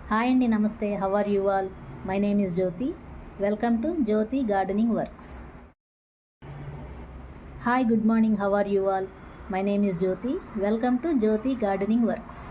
Hi అండి, నమస్తే. How are you all? My name is Jyothi. Welcome to Jyothi gardening works. Hi, good morning. How are you all? My name is Jyothi. Welcome to Jyothi gardening works.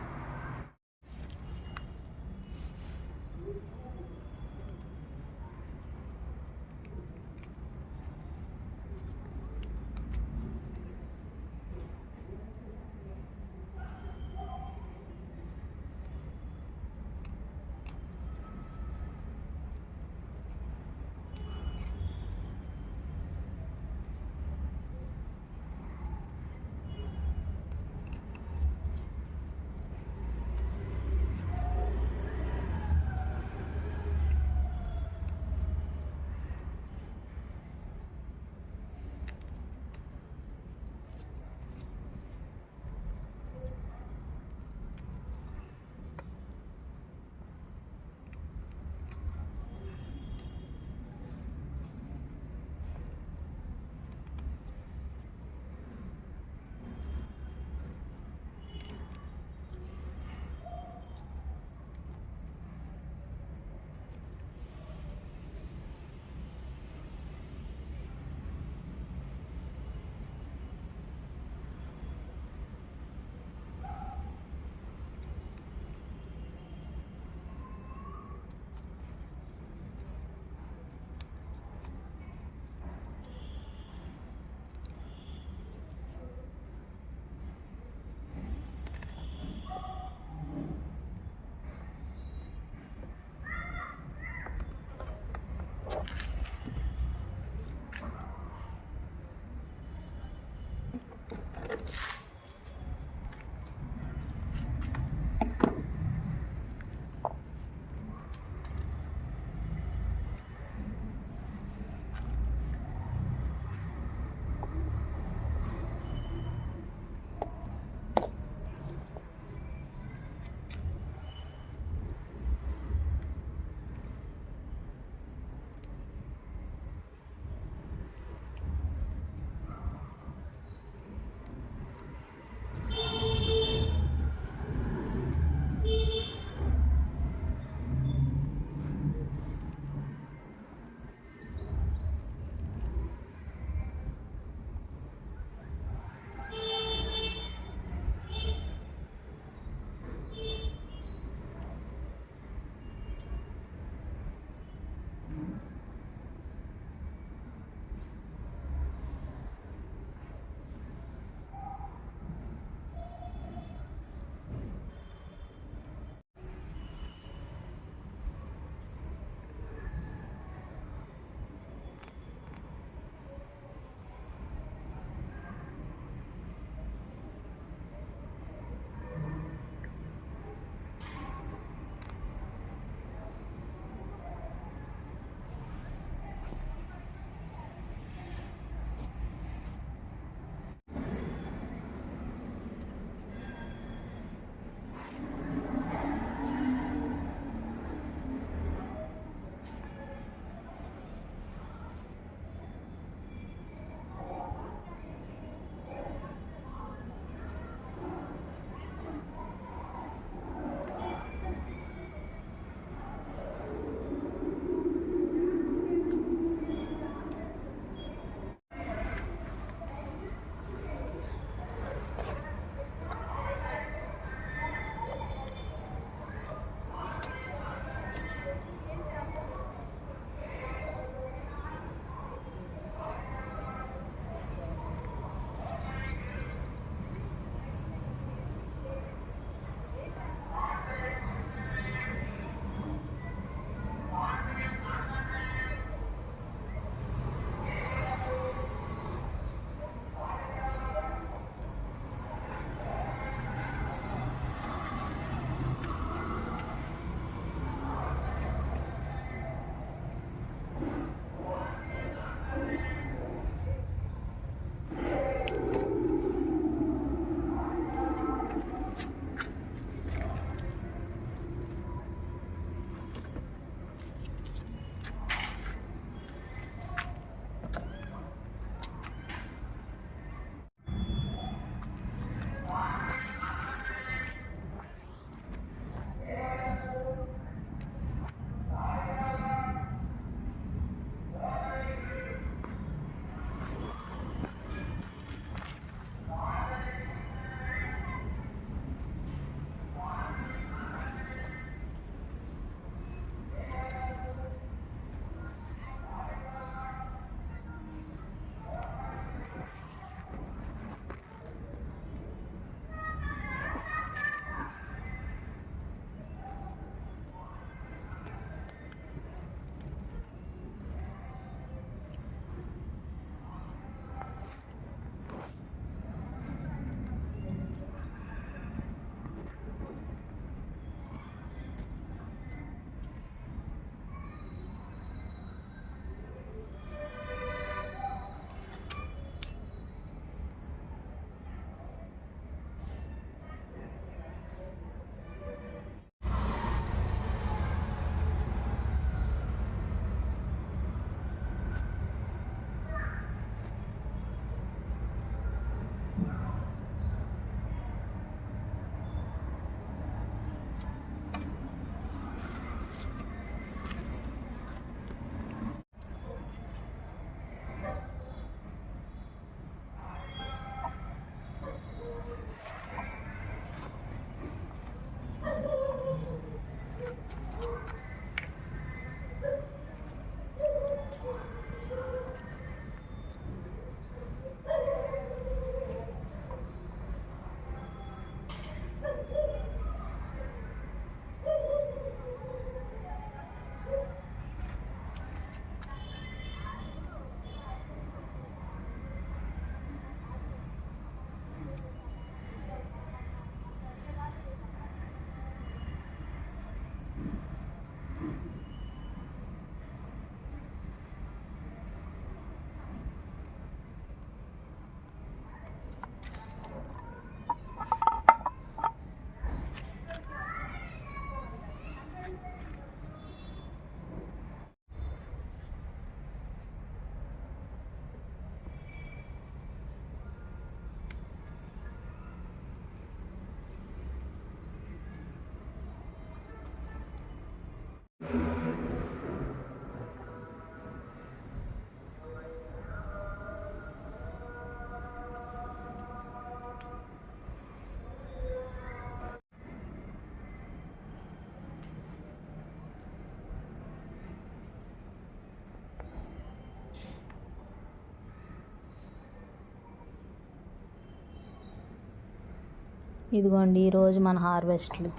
ఇదిగోండి ఈరోజు మన హార్వెస్ట్లు.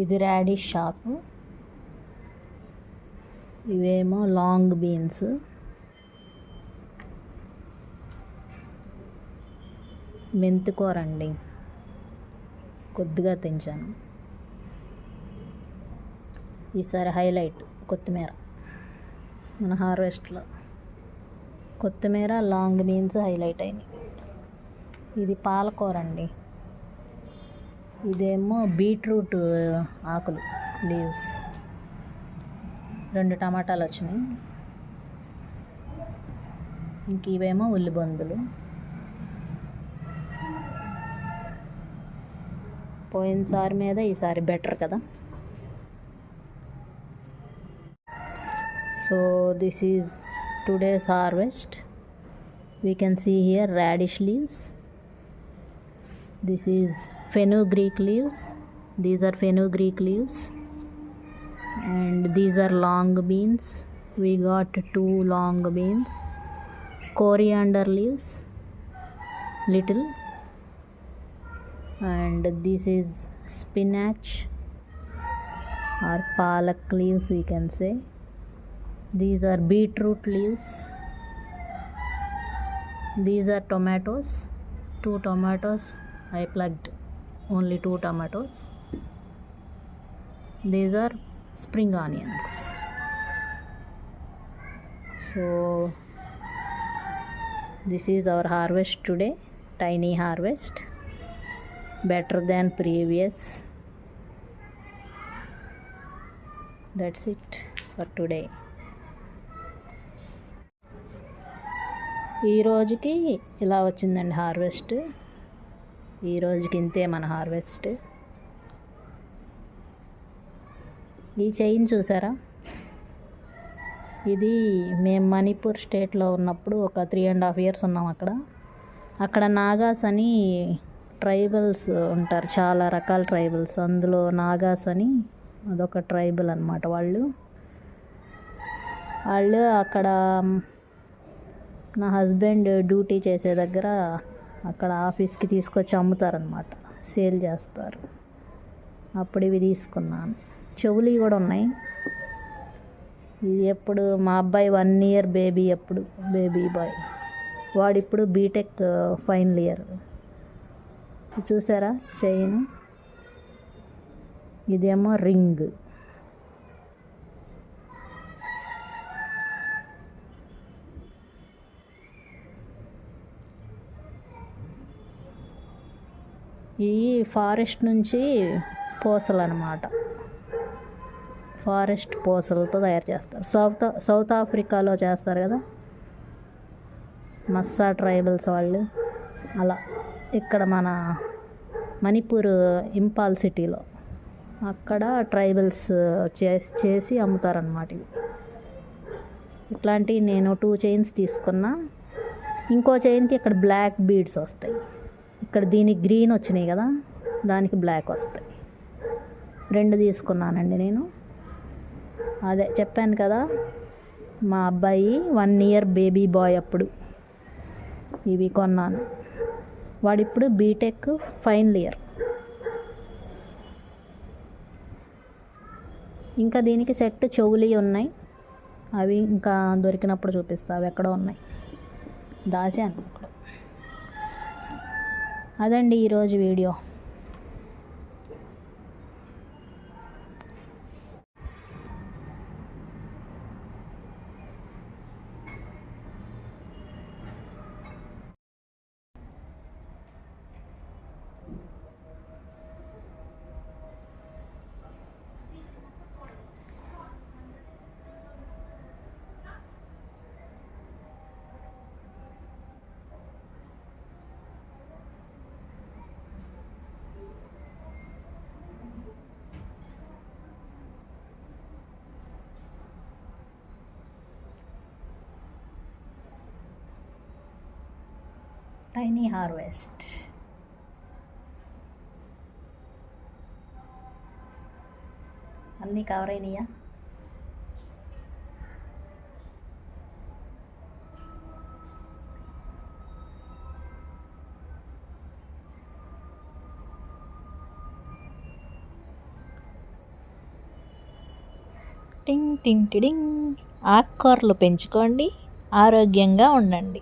ఇది radish షాపు, ఇవేమో లాంగ్ బీన్స్, మెంతికూర అండి, కొద్దిగా తెంచాను. ఈసారి హైలైట్ కొత్తిమీర. మన హార్వెస్ట్లో కొత్తిమీర, లాంగ్ బీన్స్ హైలైట్ అయినాయి. ఇది పాలకూర అండి, ఇదేమో బీట్రూట్ ఆకులు, లీవ్స్. 2 టమాటాలు వచ్చినాయి. ఇంక ఇవేమో ఉల్లిబొందులు. పోయినసారి మీద ఈసారి బెటర్ కదా. So this is today's harvest. We can see here radish leaves. This is fenugreek leaves. These are fenugreek leaves. And these are long beans. We got 2 long beans. Coriander leaves, little. And this is spinach or palak leaves, we can say. These are beetroot leaves. These are tomatoes, 2 tomatoes. I plugged only 2 tomatoes. These are spring onions. So this is our harvest today. Tiny harvest, better than previous. That's it for today. ఈ రోజుకి ఇలా వచ్చిందండి harvest. ఈ రోజుకి ఇంతే మన harvest. ఈ chain చూసారా, ఇది మేము మణిపూర్ స్టేట్లో ఉన్నప్పుడు ఒక 3.5 years ఉన్నాం అక్కడ నాగాస్ అని ట్రైబల్స్ ఉంటారు, చాలా రకాల ట్రైబల్స్. అందులో నాగాస్ అని అదొక ట్రైబల్ అన్నమాట. వాళ్ళు అక్కడ నా హస్బెండ్ డ్యూటీ చేసే దగ్గర అక్కడ ఆఫీస్కి తీసుకొచ్చి అమ్ముతారనమాట, సేల్ చేస్తారు. అప్పుడు ఇవి తీసుకున్నాను. చెవులు కూడా ఉన్నాయి. ఇది ఎప్పుడు మా అబ్బాయి 1 year బేబీ, ఎప్పుడు బేబీ బాయ్, వాడిప్పుడు బీటెక్ ఫైనల్ ఇయర్. చూసారా చైన్, ఇదేమో రింగ్. ఈ ఫారెస్ట్ నుంచి పూసలు అన్నమాట, ఫారెస్ట్ పూసలతో తయారు చేస్తారు. సౌత్ ఆఫ్రికాలో చేస్తారు కదా మస్సా ట్రైబల్స్ వాళ్ళు, అలా ఇక్కడ మన మణిపూర్ ఇంపాల్ సిటీలో అక్కడ ట్రైబల్స్ చేసి అమ్ముతారన్నమాట. ఇవి ఇట్లాంటివి నేను 2 chains తీసుకున్నా. ఇంకో చైన్కి ఇక్కడ బ్లాక్ బీడ్స్ వస్తాయి. ఇక్కడ దీనికి గ్రీన్ వచ్చినాయి కదా, దానికి బ్లాక్ వస్తాయి. 2 తీసుకున్నానండి నేను. అదే చెప్పాను కదా, మా అబ్బాయి 1 year బేబీ బాయ్ అప్పుడు ఇవి కొన్నాను. వాడిప్పుడు బీటెక్ ఫైనల్ ఇయర్. ఇంకా దీనికి సెట్ చెవులు ఉన్నాయి, అవి ఇంకా దొరికినప్పుడు చూపిస్తా. అవి ఎక్కడో ఉన్నాయి, దాచాను. అదండి ఈరోజు వీడియో. Tiny harvest. అన్నీ కవర్ అయినాయా? టింగ్ టింగ్ టిడింగ్. ఆకుకూరలు పెంచుకోండి, ఆరోగ్యంగా ఉండండి.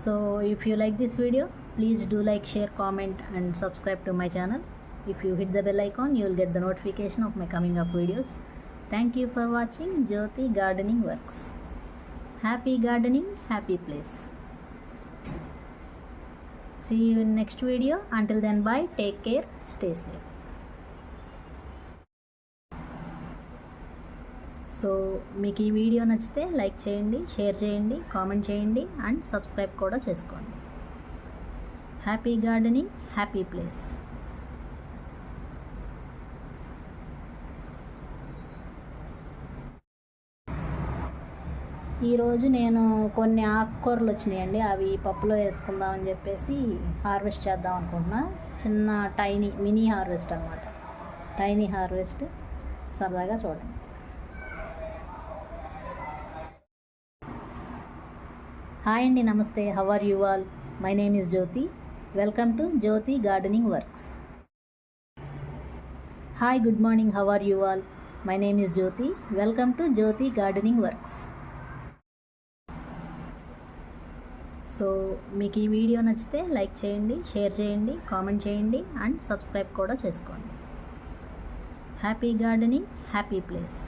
So if you like this video, please do like, share, comment and subscribe to my channel. If you hit the bell icon, you will get the notification of my coming up videos. Thank you for watching Jyoti Gardening Works. Happy gardening, happy place. See you in next video. Until then, bye, take care, stay safe. So మీకు ఈ video నచ్చితే like చేయండి, share చేయండి, comment చేయండి and subscribe కూడా చేసుకోండి. Happy gardening, happy place. ఈరోజు నేను కొన్ని ఆకుకూరలు వచ్చినాయండి, అవి పప్పులో వేసుకుందామని చెప్పేసి హార్వెస్ట్ చేద్దాం అనుకుంటున్నా. చిన్న మినీ హార్వెస్ట్ అనమాట. టైనీ హార్వెస్ట్, సరదాగా చూడండి. హాయ్ అండి, నమస్తే. How are you all? My name is Jyothi. Welcome to Jyothi gardening works. Hi, good morning. How are you all? My name is Jyothi. Welcome to Jyothi gardening works. So మీకు ఈ video నచ్చితే like చేయండి, share చేయండి, comment చేయండి and subscribe కూడా చేసుకోండి. Happy gardening, happy place.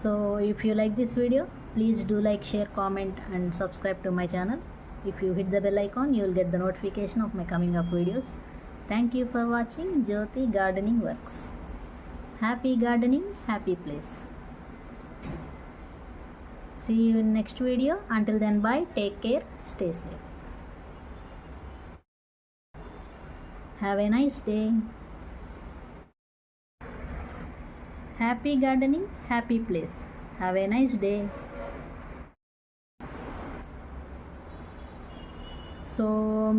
So if you like this video, please do like, share, comment and subscribe to my channel. If you hit the bell icon, you will get the notification of my coming up videos. Thank you for watching Jyoti Gardening Works. Happy gardening, happy place. See you in next video. Until then, bye, take care, stay safe. Have a nice day. Happy gardening, happy place. Have a nice day. So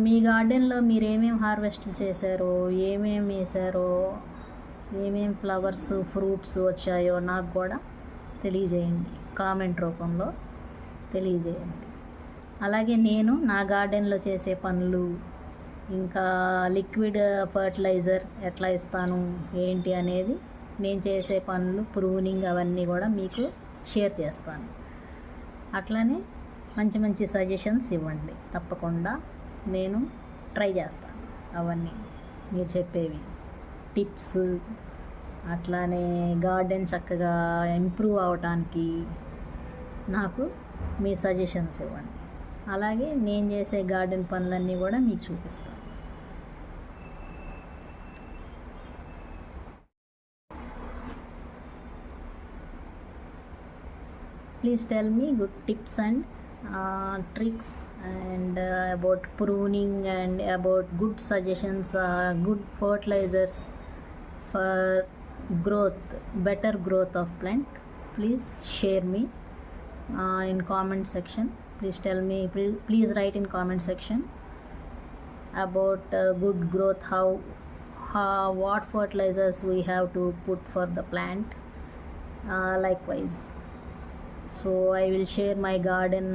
మీ గార్డెన్లో మీరు ఏమేమి harvest చేశారో, ఏమేమి వేసారో, ఏమేమి flowers, fruits వచ్చాయో నాకు కూడా తెలియజేయండి, కామెంట్ రూపంలో తెలియజేయండి. అలాగే నేను నా గార్డెన్లో చేసే పనులు, ఇంకా లిక్విడ్ ఫర్టిలైజర్ ఎట్లా ఇస్తాను ఏంటి అనేది, నేను చేసే పనులు, ప్రూనింగ్ అవన్నీ కూడా మీకు షేర్ చేస్తాను. అట్లానే మంచి మంచి సజెషన్స్ ఇవ్వండి, తప్పకుండా నేను ట్రై చేస్తాను. అవన్నీ మీరు చెప్పేవి టిప్స్, అట్లానే గార్డెన్ చక్కగా ఇంప్రూవ్ అవటానికి నాకు మీ సజెషన్స్ ఇవ్వండి. అలాగే నేను చేసే గార్డెన్ పనులన్నీ కూడా మీకు చూపిస్తాను. Please tell me good tips and tricks and about pruning and about good suggestions, good fertilizers for growth, better growth of plant. Please share me in comment section. Please tell me, please write in comment section about good growth, how what fertilizers we have to put for the plant. Likewise, so I will share my garden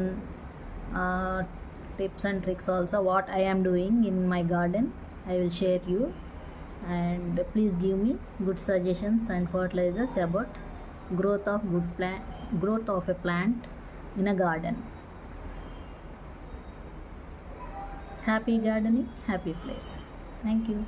tips and tricks also, what I am doing in my garden. I will share you, and please give me good suggestions and fertilizers about growth of a plant in a garden. Happy gardening, happy place. Thank you.